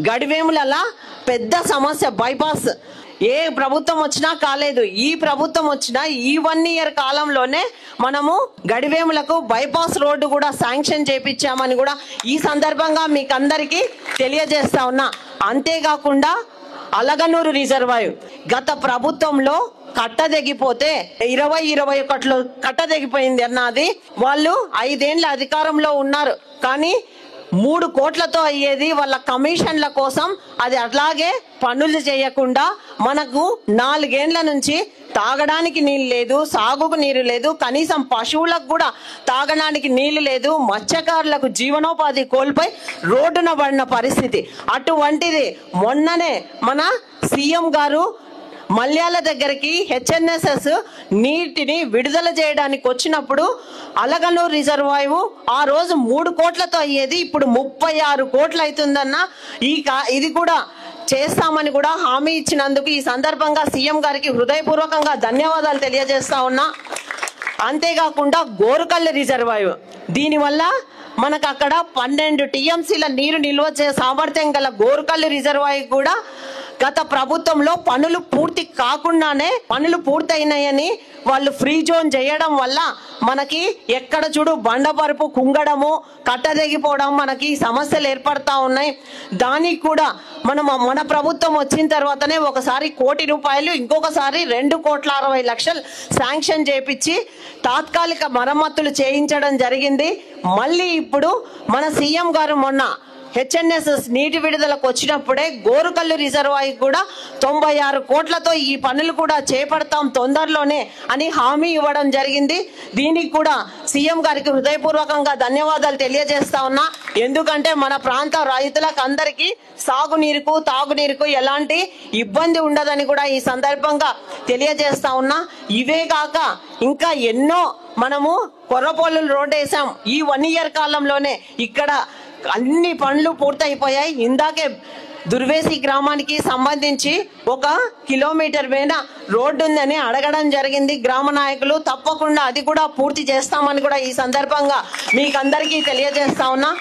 గడివేములలా పెద్ద సమస్య బైపాస్ ఏ ప్రభుత్వం వచ్చినా కాలేదు. ఈ ప్రభుత్వం వచ్చినా ఈ 1 ఇయర్ కాలంలోనే మనము గడివేములకు బైపాస్ రోడ్డు కూడా శాంక్షన్ చేపించామని కూడా ఈ సందర్భంగా మీకు అందరికీ తెలియజేస్తా ఉన్నా. అంతేకాకుండా అలగనూరు రిజర్వాయర్ గత ప్రభుత్వంలో కట్ట తెగిపోతే 2021లో కట్ట తెగిపోయింది అన్నది. వాళ్ళు 5 ఏళ్ల అధికారంలో ఉన్నారు, కానీ 3 కోట్లతో అయ్యేది వాళ్ళ కమిషన్ల కోసం అది అట్లాగే పనులు చేయకుండా మనకు 4 ఏళ్ల నుంచి తాగడానికి నీళ్ళు లేదు, సాగుకు నీరు లేదు, కనీసం పశువులకు కూడా తాగడానికి నీళ్లు లేదు. మత్స్యకారులకు జీవనోపాధి కోల్పోయి రోడ్డున పడిన పరిస్థితి. అటువంటిది మొన్ననే మన సీఎం గారు మల్యాల దగ్గరికి హెచ్ఎన్ఎస్ఎస్ నీటిని విడుదల చేయడానికి వచ్చినప్పుడు అలగనూరు రిజర్వాయర్ ఆ రోజు 3 కోట్లతో అయ్యేది, ఇప్పుడు 36 కోట్లు అవుతుందన్న. ఇది కూడా చేస్తామని కూడా హామీ ఇచ్చినందుకు ఈ సందర్భంగా సీఎం గారికి హృదయపూర్వకంగా ధన్యవాదాలు తెలియజేస్తా ఉన్నా. అంతేకాకుండా గోరుకల్లు రిజర్వాయర్ దీనివల్ల మనకు అక్కడ 12 టీఎంసీల నీరు నిల్వ చేసే సామర్థ్యం గల గోరుకల్లు రిజర్వాయర్ కూడా గత ప్రభుత్వంలో పనులు పూర్తి కాకుండానే పనులు పూర్తయినాయని వాళ్ళు ఫ్రీ జోన్ చేయడం వల్ల మనకి ఎక్కడ చూడు బండపరుపు కుంగడము, కట్ట తెగిపోవడం మనకి సమస్యలు ఏర్పడతా ఉన్నాయి. దానికి కూడా మన ప్రభుత్వం వచ్చిన తర్వాతనే ఒకసారి 1 కోటి రూపాయలు, ఇంకొకసారి 2,60,00,000 శాంక్షన్ చేపించి తాత్కాలిక మరమ్మతులు చేయించడం జరిగింది. మళ్ళీ ఇప్పుడు మన సీఎం గారు మొన్న హెచ్ఎన్ఎస్ఎస్ నీటి విడుదలకు వచ్చినప్పుడే గోరుకల్లు రిజర్వాయర్ కూడా 96 కోట్లతో ఈ పనులు కూడా చేపడతాం తొందరలోనే అని హామీ ఇవ్వడం జరిగింది. దీనికి కూడా సీఎం గారికి హృదయపూర్వకంగా ధన్యవాదాలు తెలియజేస్తా ఉన్నా. ఎందుకంటే మన ప్రాంత రైతులకు అందరికీ సాగునీరుకు తాగునీరుకు ఎలాంటి ఇబ్బంది ఉండదని కూడా ఈ సందర్భంగా తెలియజేస్తా ఉన్నా. ఇవే కాక ఇంకా ఎన్నో మనము కొర్రపోలు రోడ్ వేసాం ఈ 1 ఇయర్ కాలంలోనే. ఇక్కడ అన్ని పనులు పూర్తయిపోయాయి. ఇందాకే దుర్వేసి గ్రామానికి సంబంధించి 1 కిలోమీటర్ పైన రోడ్డు ఉందని అడగడం జరిగింది గ్రామ నాయకులు. తప్పకుండా అది కూడా పూర్తి చేస్తామని కూడా ఈ సందర్భంగా మీకు అందరికీ తెలియజేస్తా ఉన్నా.